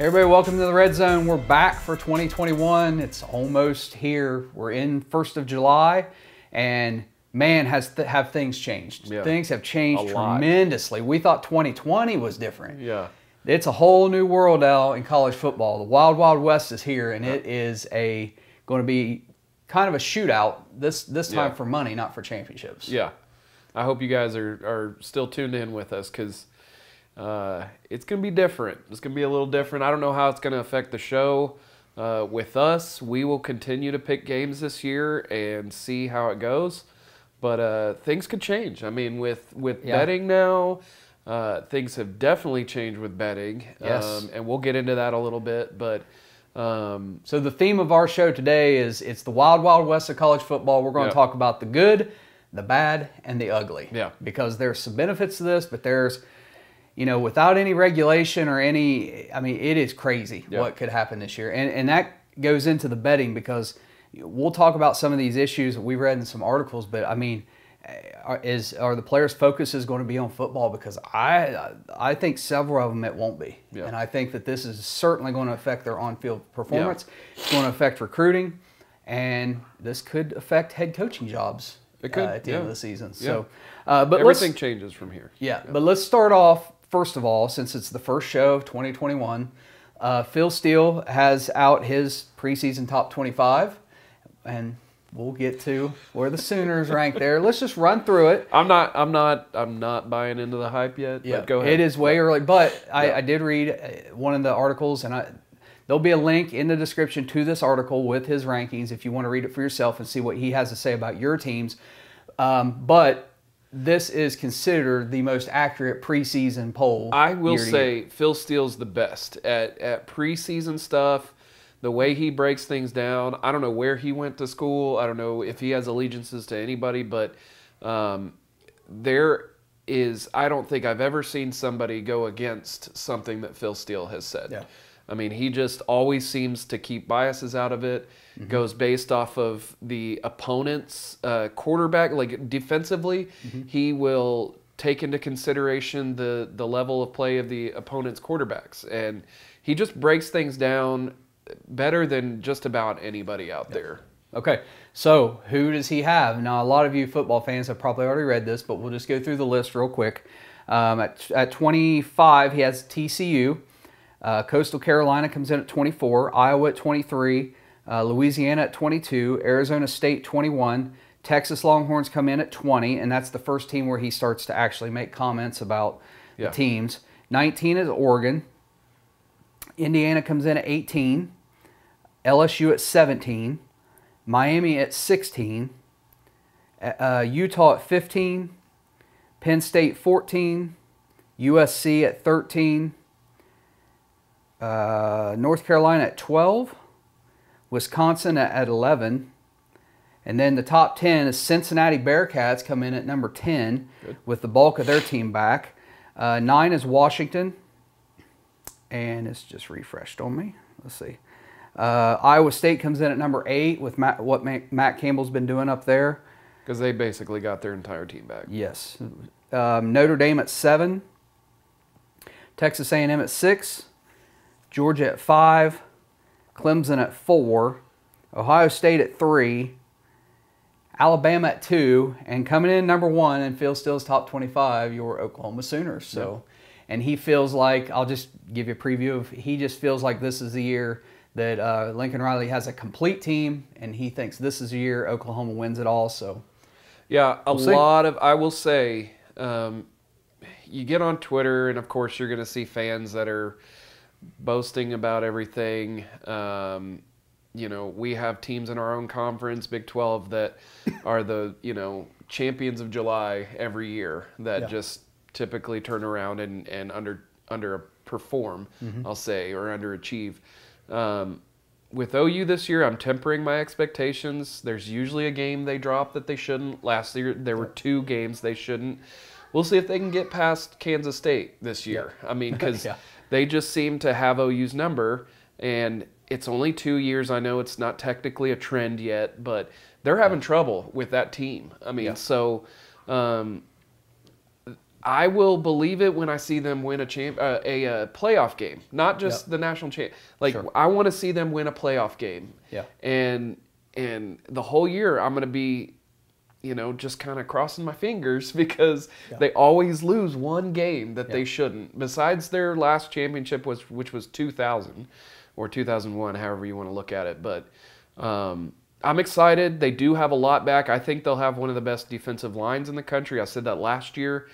Everybody, welcome to the Red Zone. We're back for 2021. It's almost here. We're in 1st of July, and man, have things changed. Yeah. Things have changed tremendously. We thought 2020 was different. Yeah. It's a whole new world out in college football. The Wild Wild West is here, and it is going to be kind of a shootout this time for money, not for championships. Yeah. I hope you guys are still tuned in with us because it's going to be different. It's going to be a little different. I don't know how it's going to affect the show. With us, we will continue to pick games this year and see how it goes. But things could change. I mean, with betting now, things have definitely changed with betting. Yes. And we'll get into that a little bit. But so the theme of our show today is it's the Wild Wild West of college football. We're going to talk about the good, the bad, and the ugly. Yeah. Because there's some benefits to this, but there's, without any regulation or it is crazy what could happen this year. And that goes into the betting because we'll talk about some of these issues that we read in some articles, but are the players' focus is going to be on football? Because I think several of them it won't be. Yeah. And I think that this is certainly going to affect their on-field performance. Yeah. It's going to affect recruiting, and this could affect head coaching jobs at the end of the season. Yeah. So, but everything changes from here. Yeah, but let's start off, first of all, since it's the first show of 2021, Phil Steele has out his preseason top 25, and we'll get to where the Sooners rank there. Let's just run through it. I'm not buying into the hype yet. Yeah, but go ahead. It is way early, but I did read one of the articles, and there'll be a link in the description to this article with his rankings if you want to read it for yourself and see what he has to say about your teams. But this is considered the most accurate preseason poll. I will say Phil Steele's the best at preseason stuff. The way he breaks things down. I don't know where he went to school. I don't know if he has allegiances to anybody, but I don't think I've ever seen somebody go against something that Phil Steele has said. Yeah. I mean, he just always seems to keep biases out of it, goes based off of the opponent's quarterback. Like defensively, he will take into consideration the level of play of the opponent's quarterbacks. And he just breaks things down better than just about anybody out there. Okay, so who does he have? Now, a lot of you football fans have probably already read this, but we'll just go through the list real quick. At 25, he has TCU. Coastal Carolina comes in at 24, Iowa at 23, Louisiana at 22, Arizona State 21, Texas Longhorns come in at 20, and that's the first team where he starts to actually make comments about the teams. 19 is Oregon. Indiana comes in at 18, LSU at 17, Miami at 16, Utah at 15, Penn State 14, USC at 13, North Carolina at 12, Wisconsin at 11, and then the top 10 is Cincinnati Bearcats come in at number 10 with the bulk of their team back. 9 is Washington, and it's just refreshed on me. Let's see. Iowa State comes in at number 8 with what Matt Campbell's been doing up there. Because they basically got their entire team back. Yes. Notre Dame at 7, Texas A&M at 6, Georgia at 5, Clemson at 4, Ohio State at 3, Alabama at 2, and coming in number 1 and Phil Steele's top 25, your Oklahoma Sooners. So, and he feels like, I'll just give you a preview of, he just feels like this is the year that Lincoln Riley has a complete team, and he thinks this is the year Oklahoma wins it all. So, yeah, I will say, you get on Twitter, and of course you're going to see fans that are boasting about everything. We have teams in our own conference, Big 12, that are the, champions of July every year that just typically turn around and underperform, I'll say, or underachieve. With OU this year, I'm tempering my expectations. There's usually a game they drop that they shouldn't. Last year, there were 2 games they shouldn't. We'll see if they can get past Kansas State this year. I mean, because they just seem to have OU's number, and it's only 2 years. I know it's not technically a trend yet, but they're having trouble with that team. I mean, so I will believe it when I see them win a playoff game, not just the national champ. Like I want to see them win a playoff game. Yeah. And the whole year I'm going to be, just kind of crossing my fingers because they always lose one game that they shouldn't. Besides their last championship, which was 2000 or 2001, however you want to look at it. But I'm excited. They do have a lot back. I think they'll have one of the best defensive lines in the country. I said that last year.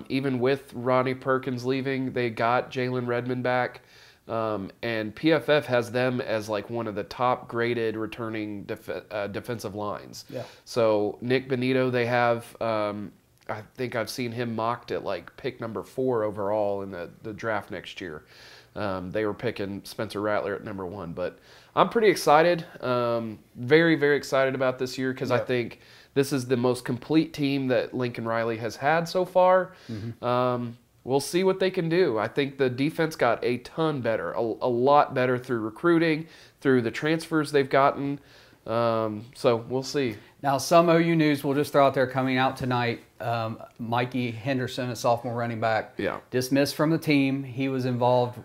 Even with Ronnie Perkins leaving, they got Jalen Redmond back. And PFF has them as like one of the top graded returning defensive lines. Yeah. So Nick Benito, they have, I think I've seen him mocked at like pick number 4 overall in the draft next year. They were picking Spencer Rattler at number 1, but I'm pretty excited. Very, very excited about this year because I think this is the most complete team that Lincoln Riley has had so far. We'll see what they can do. I think the defense got a ton better, a lot better through recruiting, through the transfers they've gotten. So we'll see. Now, some OU news we'll just throw out there coming out tonight. Mikey Henderson, a sophomore running back, dismissed from the team. He was involved,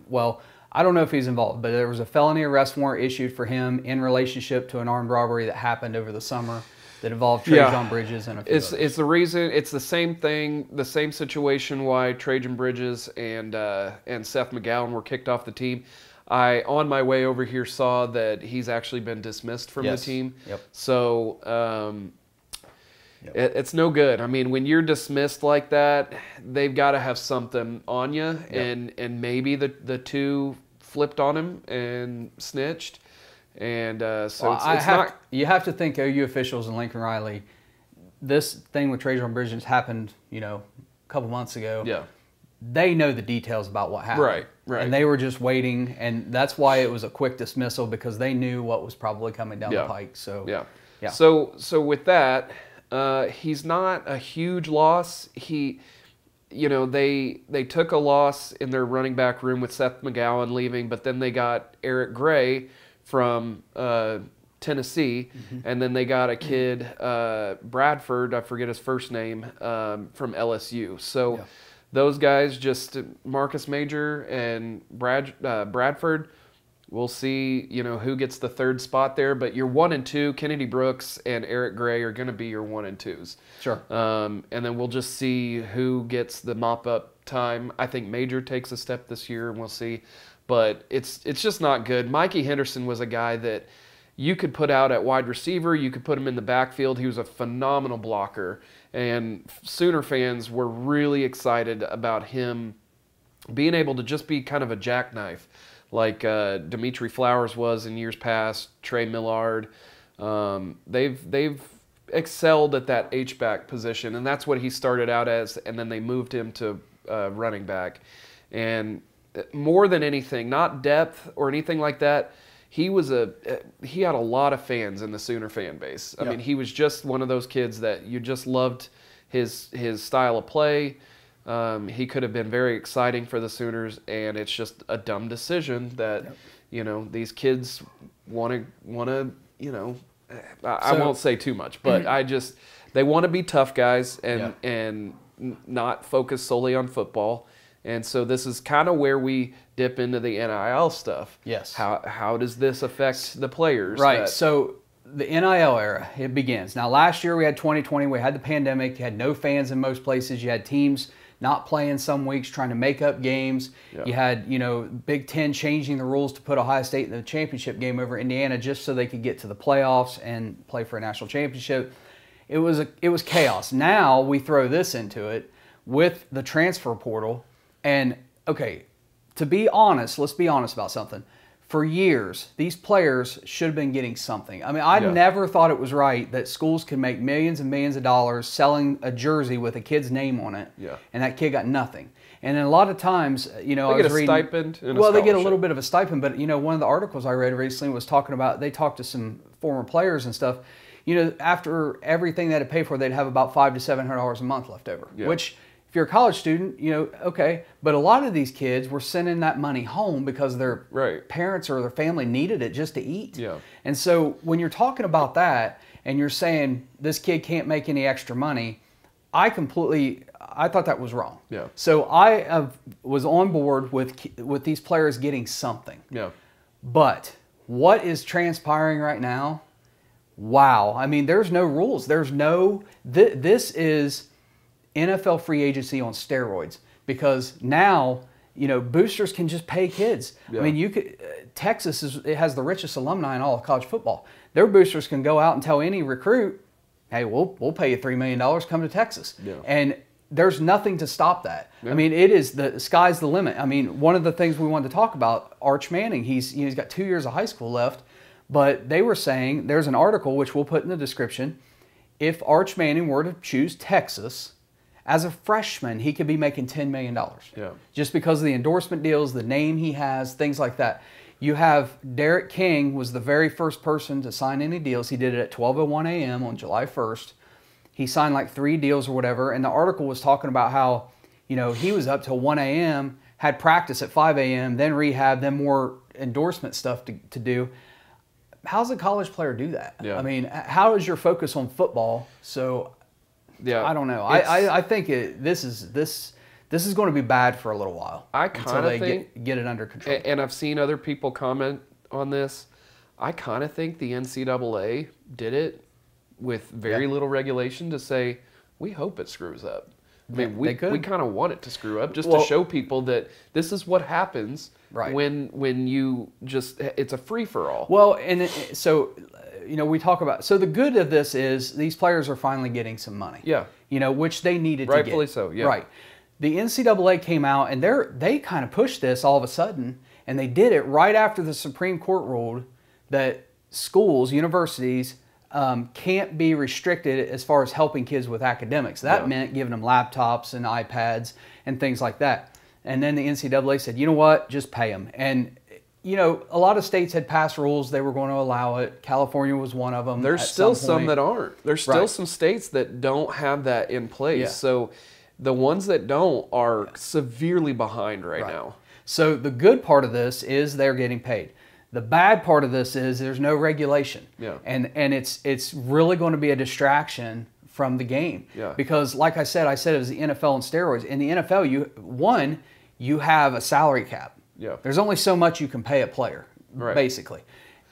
well, I don't know if he's involved, but there was a felony arrest warrant issued for him in relationship to an armed robbery that happened over the summer that involved Trajan Bridges and a few others. It's the reason, it's the same thing, the same situation why Trajan Bridges and Seth McGowan were kicked off the team. I, on my way over here, saw that he's actually been dismissed from the team. So it's no good. I mean, when you're dismissed like that, they've got to have something on you, and maybe the two flipped on him and snitched. And so it's not. You have to think OU officials and Lincoln Riley. This thing with Trajan Bridges happened, a couple months ago. Yeah. They know the details about what happened. Right. And they were just waiting, and that's why it was a quick dismissal, because they knew what was probably coming down the pike. So yeah. So with that, he's not a huge loss. They took a loss in their running back room with Seth McGowan leaving, but then they got Eric Gray from Tennessee, and then they got a kid, Bradford, I forget his first name, from LSU. So those guys, just Marcus Major and Bradford, we'll see, who gets the third spot there. But your 1 and 2, Kennedy Brooks and Eric Gray, are going to be your 1 and 2s. Sure. And then we'll just see who gets the mop-up time. I think Major takes a step this year, and we'll see. But it's just not good. Mikey Henderson was a guy that you could put out at wide receiver. You could put him in the backfield. He was a phenomenal blocker. And Sooner fans were really excited about him being able to just be kind of a jackknife like Dimitri Flowers was in years past, Trey Millard. They've excelled at that H-back position, and that's what he started out as, and then they moved him to running back. And more than anything, not depth or anything like that, he had a lot of fans in the Sooner fan base. I mean, he was just one of those kids that you just loved his style of play. He could have been very exciting for the Sooners, and it's just a dumb decision that these kids want to I won't say too much, but they want to be tough guys and not focus solely on football. And so this is kind of where we dip into the NIL stuff. Yes. How does this affect the players? Right. So the NIL era, it begins. Now, last year we had 2020. We had the pandemic. You had no fans in most places. You had teams not playing some weeks, trying to make up games. You had, Big Ten changing the rules to put Ohio State in the championship game over Indiana just so they could get to the playoffs and play for a national championship. It was chaos. Now we throw this into it with the transfer portal. And, okay, to be honest, let's be honest about something. For years, these players should have been getting something. I mean, I never thought it was right that schools could make millions and millions of dollars selling a jersey with a kid's name on it, and that kid got nothing. And then a lot of times, they get a stipend and they get a little bit of a stipend, but, one of the articles I read recently was talking about, they talked to some former players and stuff. After everything they had to pay for, they'd have about $500 to $700 a month left over, which... If you're a college student, okay. But a lot of these kids were sending that money home because their parents or their family needed it just to eat. And so when you're talking about that and you're saying this kid can't make any extra money, I I thought that was wrong. Yeah. So I was on board with these players getting something. Yeah. But what is transpiring right now? Wow. I mean, there's no rules. There's no. This is NFL free agency on steroids, because now, you know, boosters can just pay kids. Yeah. I mean, you could. Texas has the richest alumni in all of college football. Their boosters can go out and tell any recruit, "Hey, we'll pay you $3 million. Come to Texas." Yeah. And there's nothing to stop that. Yeah. I mean, it is the sky's the limit. I mean, one of the things we wanted to talk about, Arch Manning. He's got 2 years of high school left, but they were saying, there's an article which we'll put in the description. If Arch Manning were to choose Texas, as a freshman, he could be making $10 million. Yeah. Just because of the endorsement deals, the name he has, things like that. You have Derek King was the very first person to sign any deals. He did it at 12:01 a.m. on July 1st. He signed like 3 deals or whatever. And the article was talking about how, you know, he was up till 1 a.m., had practice at 5 a.m., then rehab, then more endorsement stuff to do. How's a college player do that? Yeah. I mean, how is your focus on football? So, Yeah. I don't know. I think this is going to be bad for a little while. I until kind of they think get it under control. And I've seen other people comment on this. I kind of think the NCAA did it with very little regulation to say, we hope it screws up. I mean, we kind of want it to screw up just to show people that this is what happens when you just, it's a free-for-all. Well, and so, you know, we talk about, so the good of this is these players are finally getting some money. Yeah. You know, which they needed to get. Rightfully so, yeah. Right. The NCAA came out and they kind of pushed this all of a sudden, and they did it right after the Supreme Court ruled that schools, universities, can't be restricted as far as helping kids with academics. That meant giving them laptops and iPads and things like that. And then the NCAA said, you know what, just pay them. And, you know, a lot of states had passed rules. They were going to allow it. California was one of them. There's still some that aren't. There's still some states that don't have that in place. Yeah. So the ones that don't are severely behind right now. So the good part of this is they're getting paid. The bad part of this is there's no regulation. Yeah. And it's really going to be a distraction from the game. Yeah. Because like I said it was the NFL on steroids. In the NFL, you have a salary cap. Yeah. There's only so much you can pay a player, Right. basically.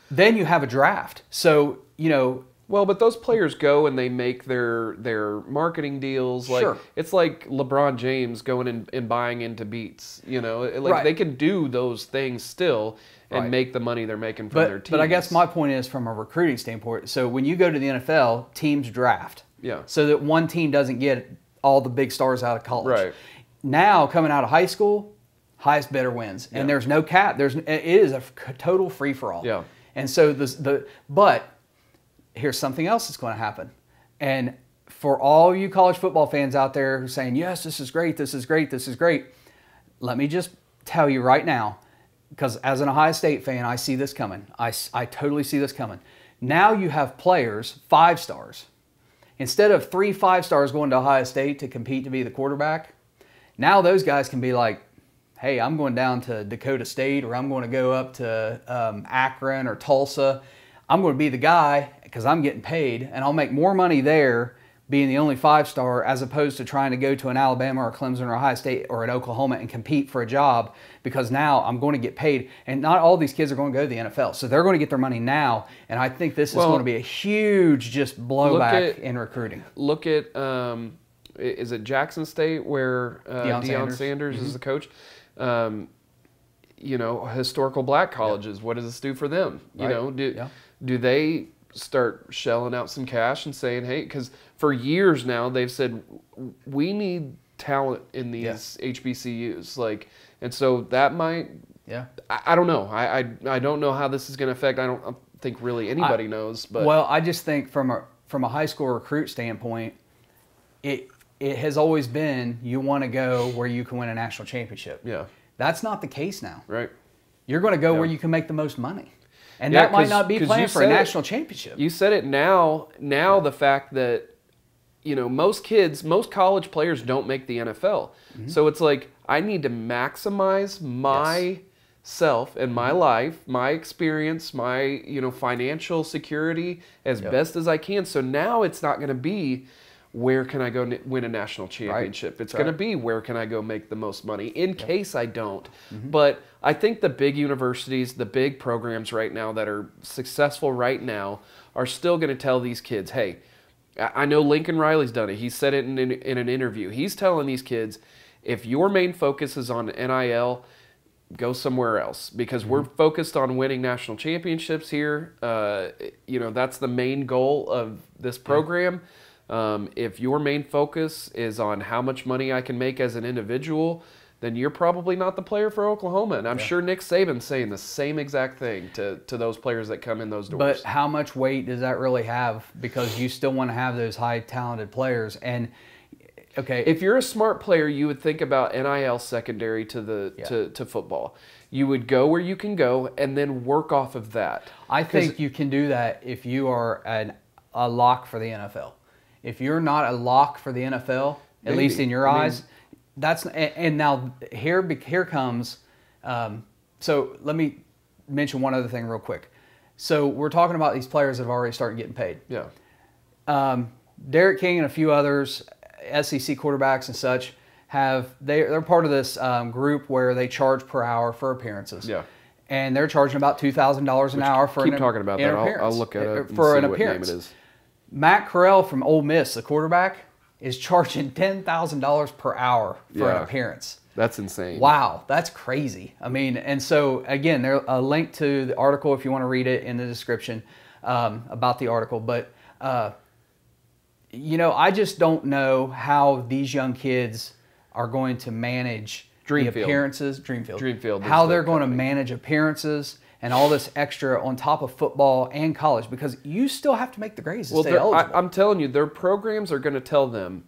Then you have a draft. So, you know, well, but those players go and they make their marketing deals. Like it's like LeBron James going and buying into Beats. You know, like they can do those things still and make the money they're making from their teams. But I guess my point is from a recruiting standpoint. So when you go to the NFL, teams draft. Yeah. So that one team doesn't get all the big stars out of college. Right. Now coming out of high school, highest bidder wins, and there's no cap. It is a total free for all. Yeah. And so but here's something else that's going to happen. And for all you college football fans out there who are saying, yes, this is great, this is great, this is great, let me just tell you right now, because as an Ohio State fan, I see this coming. I totally see this coming. Now you have players, 5 stars. Instead of 3 5-stars going to Ohio State to compete to be the quarterback, now those guys can be like, hey, I'm going down to Dakota State, or I'm going to go up to Akron or Tulsa. I'm going to be the guy because I'm getting paid, and I'll make more money there being the only 5-star as opposed to trying to go to an Alabama or Clemson or Ohio State or an Oklahoma and compete for a job, because now I'm going to get paid. And not all these kids are going to go to the NFL. So they're going to get their money now, and I think this is going to be a huge just blowback in recruiting. Look at, is it Jackson State where Deion Sanders is the coach? You know, historical black colleges, what does this do for them? You know, do they start shelling out some cash and saying, hey, because for years now they've said we need talent in these HBCUs, like, and so that might, I don't know, I don't know how this is going to affect. I don't think really anybody knows, but well, I just think from a high school recruit standpoint, it has always been you want to go where you can win a national championship. Yeah, that's not the case now. Right, you're going to go where you can make the most money. And that might not be playing for a national championship. You said it now. Now the fact that, you know, most college players don't make the NFL. Mm-hmm. So it's like, I need to maximize myself and my life, my experience, my, you know, financial security as best as I can. So now it's not going to be, where can I go win a national championship? It's going to be where can I go make the most money in case I don't. But I think the big universities, the big programs right now that are successful right now are still going to tell these kids, hey, I know Lincoln Riley's done it. He said it in an interview. He's telling these kids, if your main focus is on NIL, go somewhere else because we're focused on winning national championships here. You know, that's the main goal of this program. If your main focus is on how much money I can make as an individual, then you're probably not the player for Oklahoma. And I'm sure Nick Saban's saying the same exact thing to those players that come in those doors. But how much weight does that really have? Because you still want to have those high talented players. And okay, if you're a smart player, you would think about NIL secondary to to football. You would go where you can go and then work off of that. I think you can do that if you are a lock for the NFL. If you're not a lock for the NFL, at least in your eyes, that's and now here comes. So let me mention one other thing real quick. So we're talking about these players that have already started getting paid. Yeah. Derek King and a few others, SEC quarterbacks and such, they're part of this group where they charge per hour for appearances. Yeah. And they're charging about $2,000 an hour for keep talking about that. I'll look at it for an what appearance. Name it is. Matt Corral from Ole Miss, the quarterback, is charging $10,000 per hour for an appearance. That's insane. Wow, that's crazy. I mean, and so again, there's a link to the article if you want to read it in the description about the article. But you know, I just don't know how these young kids are going to manage the appearances. Dreamfield. How they're going to manage appearances and all this extra on top of football and college, because you still have to make the grades to stay eligible. I'm telling you, their programs are going to tell them,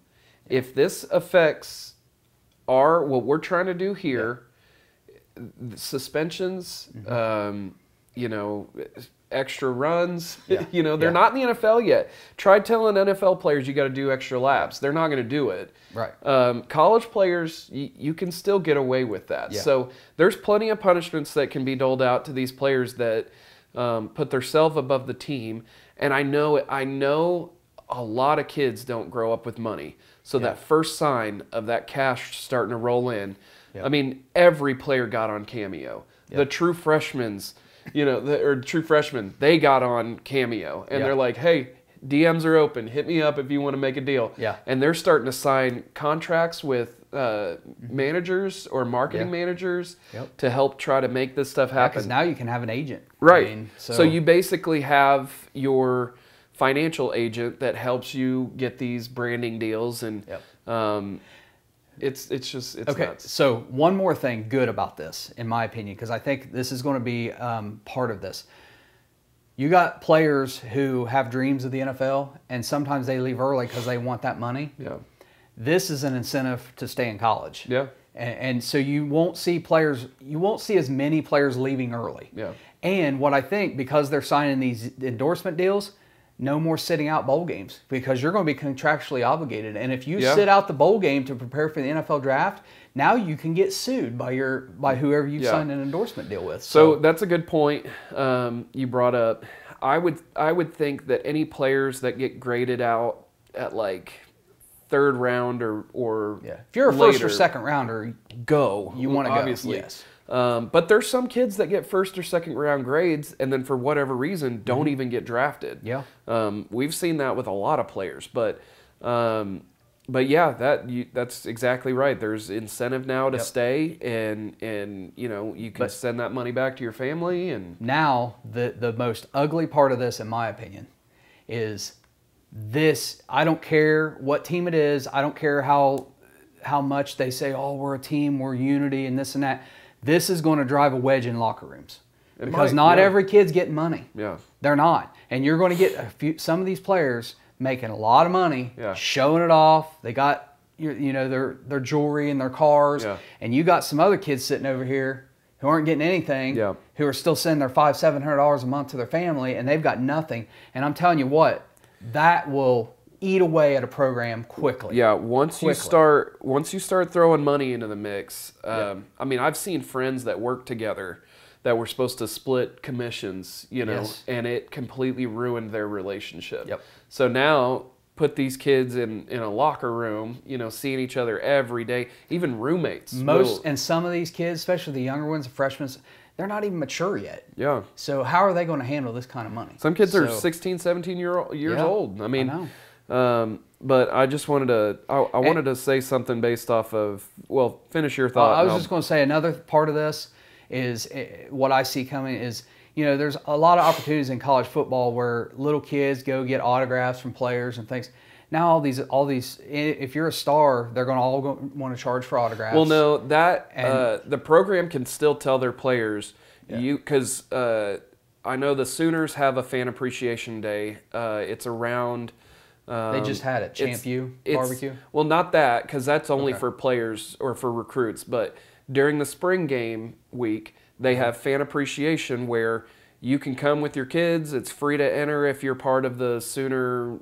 if this affects what we're trying to do here, suspensions, you know, extra runs, you know, they're not in the NFL yet. Try telling NFL players you got to do extra laps. They're not going to do it. Right. College players, you can still get away with that. Yeah. So there's plenty of punishments that can be doled out to these players that put themselves above the team. And I know a lot of kids don't grow up with money. So that first sign of that cash starting to roll in, I mean, every player got on Cameo. The true freshmen, they got on Cameo. And they're like, hey, DMs are open. Hit me up if you want to make a deal. Yeah. And they're starting to sign contracts with managers or marketing managers to help try to make this stuff happen. Because now you can have an agent. Right. I mean, so you basically have your financial agent that helps you get these branding deals, and it's okay. Nuts. So one more thing good about this, in my opinion, because I think this is going to be part of this. You got players who have dreams of the NFL, and sometimes they leave early because they want that money. Yeah. This is an incentive to stay in college. Yeah. And so you won't see as many players leaving early. Yeah. And what I think, because they're signing these endorsement deals, no more sitting out bowl games, because you're going to be contractually obligated. And if you sit out the bowl game to prepare for the NFL draft, now you can get sued by whoever you signed an endorsement deal with. So that's a good point you brought up. I would think that any players that get graded out at like third round or if you're a first or second rounder, you want to go, obviously. Yes. But there's some kids that get first or second round grades and then for whatever reason don't even get drafted. Yeah. We've seen that with a lot of players, but yeah, that's exactly right. There's incentive now to stay, and you know, you can send that money back to your family. And now the most ugly part of this, in my opinion, is this. I don't care what team it is. I don't care how much they say, oh, we're a team, we're unity, and this and that. This is going to drive a wedge in locker rooms, because not every kid's getting money. Yeah, they're not, and you're going to get some of these players making a lot of money, showing it off. They got their jewelry and their cars, and you got some other kids sitting over here who aren't getting anything, who are still sending their $500-700 a month to their family, and they've got nothing. And I'm telling you what, that will eat away at a program quickly. Yeah, once you start throwing money into the mix, I mean, I've seen friends that work together that were supposed to split commissions, and it completely ruined their relationship. Yep. So now put these kids in a locker room, you know, seeing each other every day, even roommates. And some of these kids, especially the younger ones, the freshmen, they're not even mature yet. Yeah. So how are they going to handle this kind of money? Some kids are 16, 17 years old. I mean, but I just wanted to, I wanted to say something based off of, well, finish your thought. I was just going to say another part of this is what I see coming is, you know, there's a lot of opportunities in college football where little kids go get autographs from players and things. Now all these, if you're a star, they're going to all want to charge for autographs. Well, no, the program can still tell their players, because I know the Sooners have a fan appreciation day. It's around. They just had it, Champ U barbecue. Well, not that, because that's only for players or for recruits. But during the spring game week, they have fan appreciation where you can come with your kids. It's free to enter if you're part of the Sooner,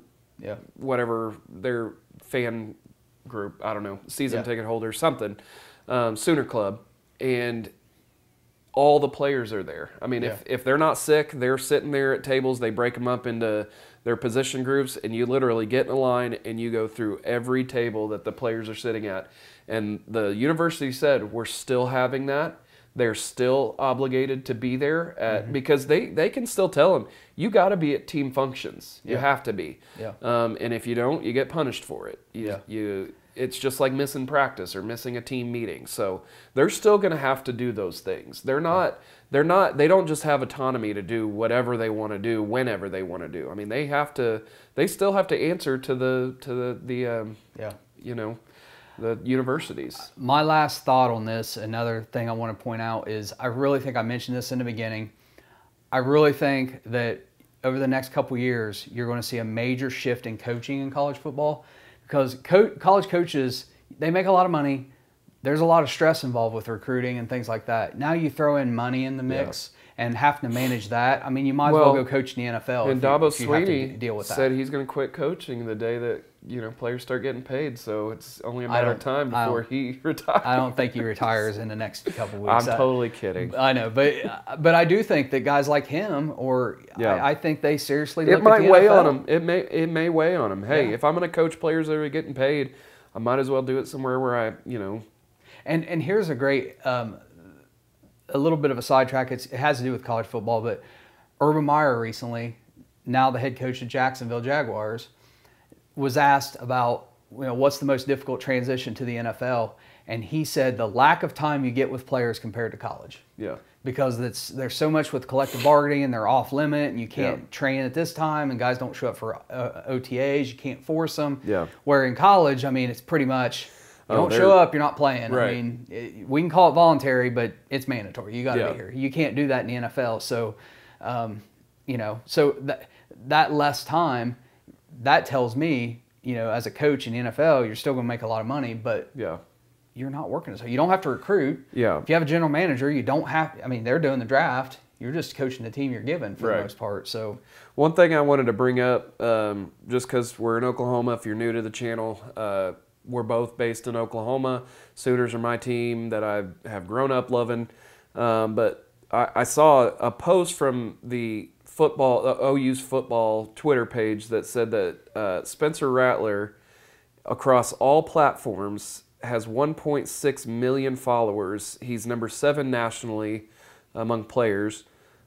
whatever their fan group. I don't know, season ticket holder, something, Sooner Club, and all the players are there. I mean, if they're not sick, they're sitting there at tables. They break them up into their position groups, and you literally get in a line and you go through every table that the players are sitting at. And the university said, we're still having that. They're still obligated to be there because they can still tell them, you got to be at team functions. You have to be. And if you don't, you get punished for it. It's just like missing practice or missing a team meeting. So they're still going to have to do those things. They don't just have autonomy to do whatever they want to do whenever they want to do. I mean, they still have to answer to the you know, the universities. My last thought on this, another thing I want to point out is I really think I mentioned this in the beginning. I really think that over the next couple years, you're going to see a major shift in coaching in college football because college coaches, they make a lot of money. There's a lot of stress involved with recruiting and things like that. Now you throw in money in the mix and having to manage that. I mean, you might as well go coach in the NFL and if you have to deal with that. Said he's going to quit coaching the day that, you know, players start getting paid, so it's only a matter of time before he retires. I don't think he retires in the next couple weeks. I'm totally kidding. I know, but I do think that guys like him, I think they seriously look it might at the weigh NFL. on him. It may weigh on him. Hey, if I'm going to coach players that are getting paid, I might as well do it somewhere where I, you know. And here's a great, a little bit of a sidetrack. It has to do with college football, but Urban Meyer recently, now the head coach of Jacksonville Jaguars, was asked about, you know, what's the most difficult transition to the NFL, and he said the lack of time you get with players compared to college. Yeah. Because there's so much with collective bargaining, and they're off limit, and you can't train at this time, and guys don't show up for OTAs. You can't force them. Yeah. Where in college, I mean, it's pretty much you don't show up, you're not playing. Right. I mean, we can call it voluntary, but it's mandatory. You got to be here. You can't do that in the NFL. So, you know, so that less time. That tells me, you know, as a coach in the NFL, you're still going to make a lot of money, but you're not working. So you don't have to recruit. Yeah. If you have a general manager, you don't have. I mean, they're doing the draft. You're just coaching the team you're given for the most part. So one thing I wanted to bring up, just because we're in Oklahoma, if you're new to the channel, we're both based in Oklahoma. Sooners are my team that I have grown up loving. But I saw a post from the OU's football Twitter page that said that Spencer Rattler, across all platforms, has 1.6 million followers. He's number 7 nationally among players.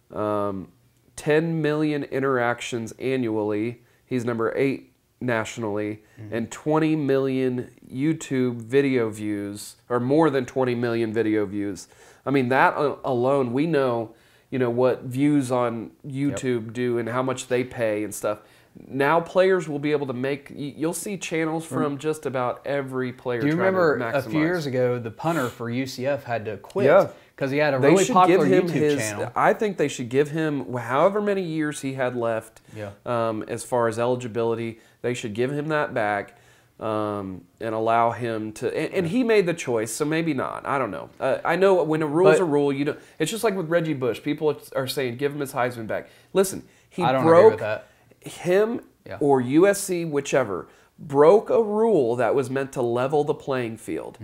10 million interactions annually. He's number 8 nationally. And 20 million YouTube video views, or more than 20 million video views. I mean, that alone, we know, you know, what views on YouTube do and how much they pay and stuff. Now players will be able to make, you'll see channels from just about every player. Do you remember a few years ago, the punter for UCF had to quit because he had a really popular YouTube channel? I think they should give him however many years he had left as far as eligibility. They should give him that back and allow him to. And he made the choice, so maybe not. I don't know. I know when a rule's a rule, you don't. It's just like with Reggie Bush. People are saying, give him his Heisman back. Listen, I don't agree with that. Him or USC, whichever, broke a rule that was meant to level the playing field.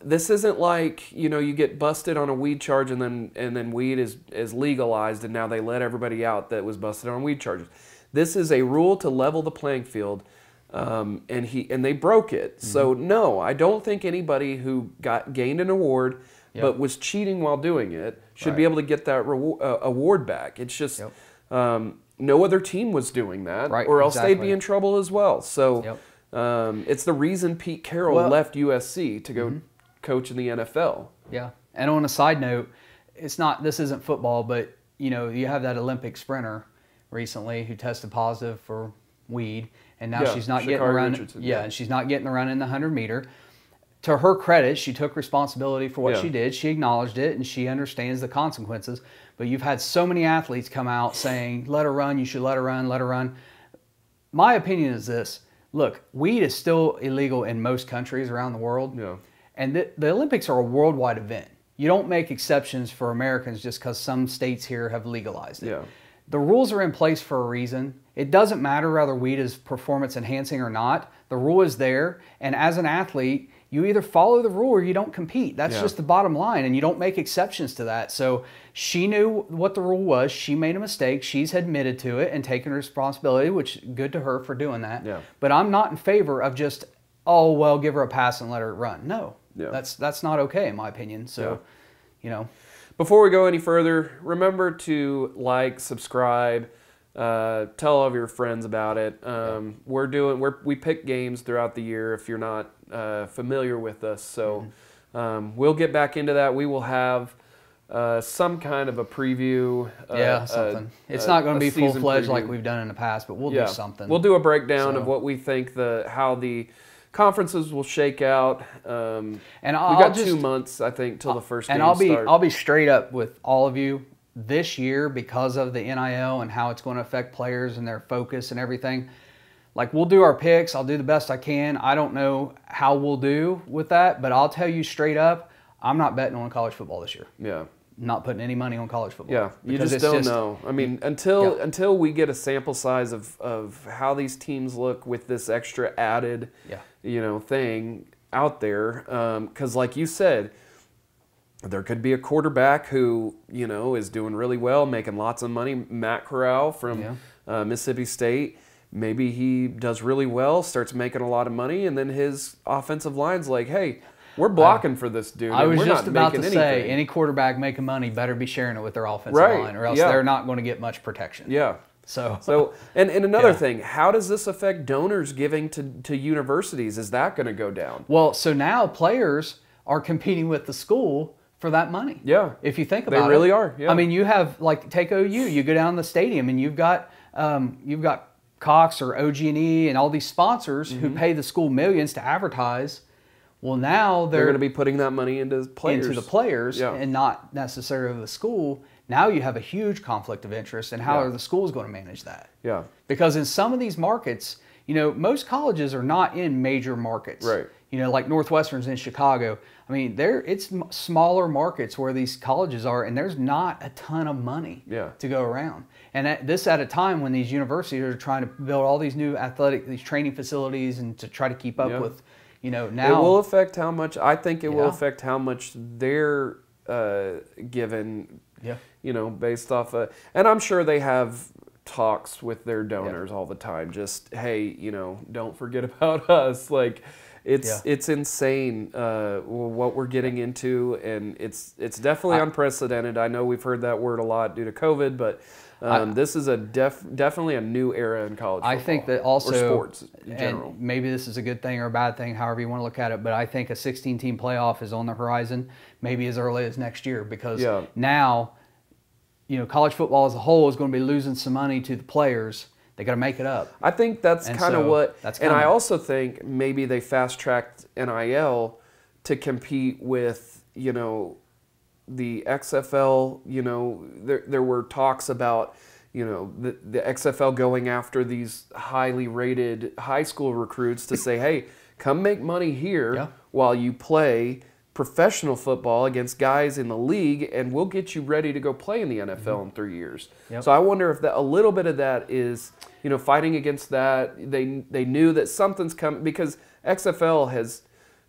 This isn't like, you know, you get busted on a weed charge and then weed is legalized and now they let everybody out that was busted on weed charges. This is a rule to level the playing field. And they broke it. So no, I don't think anybody who gained an award but was cheating while doing it should be able to get that award back. It's just no other team was doing that, or else they'd be in trouble as well. So it's the reason Pete Carroll left USC to go coach in the NFL. Yeah, and on a side note, this isn't football, but you have that Olympic sprinter recently who tested positive for weed, and now she's not getting the run. And she's not getting the run in the 100-meter. To her credit, she took responsibility for what she did. She acknowledged it, and she understands the consequences. But you've had so many athletes come out saying, let her run, you should let her run, let her run. My opinion is this. Look, weed is still illegal in most countries around the world. Yeah. And the Olympics are a worldwide event. You don't make exceptions for Americans just because some states here have legalized it. Yeah. The rules are in place for a reason. It doesn't matter whether weed is performance enhancing or not. The rule is there. And as an athlete, you either follow the rule or you don't compete. That's just the bottom line, and you don't make exceptions to that. So she knew what the rule was. She made a mistake. She's admitted to it and taken responsibility, which good to her for doing that. Yeah. But I'm not in favor of just, oh, well, give her a pass and let her run. No, that's not okay in my opinion. So, Before we go any further, remember to like, subscribe, tell all of your friends about it. We pick games throughout the year if you're not familiar with us. So we'll get back into that. We will have some kind of a preview. Something. It's not going to be full-fledged like we've done in the past, but we'll do something. We'll do a breakdown of what we think how the conferences will shake out. And we got 2 months, I think, till the first game starts. I'll be straight up with all of you. This year, because of the NIL and how it's going to affect players and their focus and everything, like, we'll do our picks. I'll do the best I can. I don't know how we'll do with that, but I'll tell you straight up, I'm not betting on college football this year. Yeah. Not putting any money on college football. Yeah, you just don't know. I mean, until we get a sample size of how these teams look with this extra added, thing out there, because like you said, there could be a quarterback who, is doing really well, making lots of money. Matt Corral from Mississippi State. Maybe he does really well, starts making a lot of money, and then his offensive line's like, hey, we're blocking for this dude. I was just about to say, any quarterback making money better be sharing it with their offensive line, or else they're not going to get much protection. Yeah. So and another thing, how does this affect donors giving to universities? Is that going to go down? Well, so now players are competing with the school for that money. Yeah. If you think about it. They really are. Yeah. I mean, you have, like, take OU, you go down the stadium and you've got Cox or OG&E and all these sponsors who pay the school millions to advertise. Well, now they're going to be putting that money into the players and not necessarily the school. Now you have a huge conflict of interest, and how are the schools going to manage that? Yeah. Because in some of these markets, most colleges are not in major markets. Right. Like Northwestern's in Chicago. I mean, it's smaller markets where these colleges are, and there's not a ton of money to go around. And at a time when these universities are trying to build all these new these training facilities and to try to keep up with, now. It will affect how much, I think it will affect how much they're given, based off of, and I'm sure they have talks with their donors all the time. Just, hey, don't forget about us. Like, it's insane what we're getting into, and it's definitely unprecedented. I know we've heard that word a lot due to COVID, but this is definitely a new era in college football. I think that also, or sports in general. And maybe this is a good thing or a bad thing, however you want to look at it, but I think a 16-team playoff is on the horizon, maybe as early as next year, because now, college football as a whole is going to be losing some money to the players. They got to make it up. I think that's kind of what, and I also think maybe they fast-tracked NIL to compete with, the XFL. There were talks about, the XFL going after these highly rated high school recruits to say, hey, come make money here while you play professional football against guys in the league, and we'll get you ready to go play in the NFL in 3 years. Yep. So I wonder if a little bit of that is, fighting against that. They knew that something's coming, because XFL has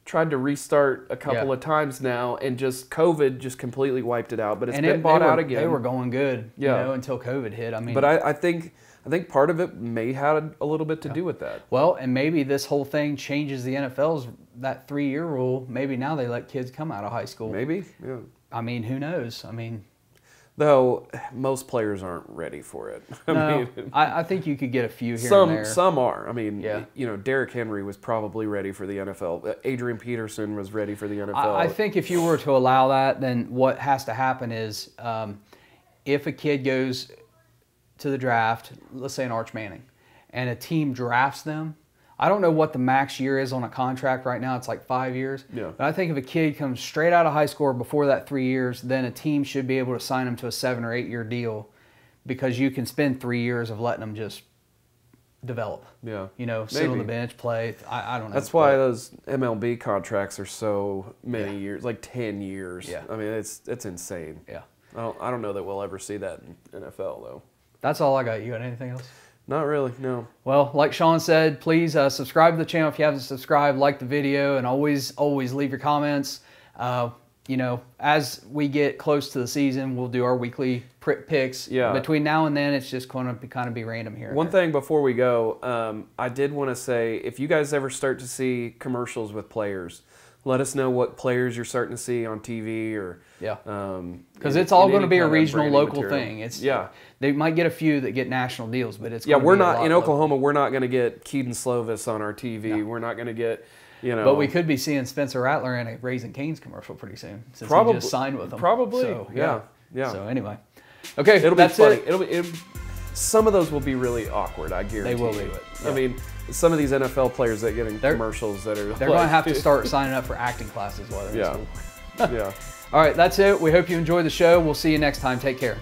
tried to restart a couple of times now, and just COVID just completely wiped it out. But it's been bought out again. They were going good, until COVID hit. I mean, but I think I think part of it may have a little bit to do with that. Well, and maybe this whole thing changes the NFL's that 3-year rule. Maybe now they let kids come out of high school. Maybe, yeah. I mean, who knows? I mean, though most players aren't ready for it. I think you could get a few here and there. Some are. I mean, you know, Derrick Henry was probably ready for the NFL. Adrian Peterson was ready for the NFL. I think if you were to allow that, then what has to happen is if a kid goes to the draft, let's say an Arch Manning, and a team drafts them, I don't know what the max year is on a contract right now. It's like 5 years. Yeah. But I think if a kid comes straight out of high school before that 3 years, then a team should be able to sign him to a 7 or 8 year deal, because you can spend 3 years of letting them just develop. Yeah. You know, sit on the bench, play. I don't know. That's why those MLB contracts are so many years, like 10 years. Yeah. I mean, it's insane. Yeah. I don't know that we'll ever see that in NFL though. That's all I got. You got anything else? Not really, no. Well, like Shaun said, please subscribe to the channel if you haven't subscribed, like the video, and always leave your comments. You know, as we get close to the season, we'll do our weekly picks. Yeah. Between now and then, it's just going to kind of be random here. One thing before we go, I did want to say, if you guys ever start to see commercials with players, let us know what players you're starting to see on TV or because it's all going to be a regional, local thing. It's they might get a few that get national deals, but it's we're not in Oklahoma. We're not going to get Keaton Slovis on our TV. No. We're not going to get, you know. But we could be seeing Spencer Rattler in a Raising Cane's commercial pretty soon, since he just signed with them. Probably, so, yeah. So anyway, okay, it'll be funny. It'll some of those will be really awkward. I guarantee they will you be. it. Yeah. I mean, some of these NFL players that get in commercials that are they're going to have to start signing up for acting classes while they're in school. Yeah. All right, that's it. We hope you enjoyed the show. We'll see you next time. Take care.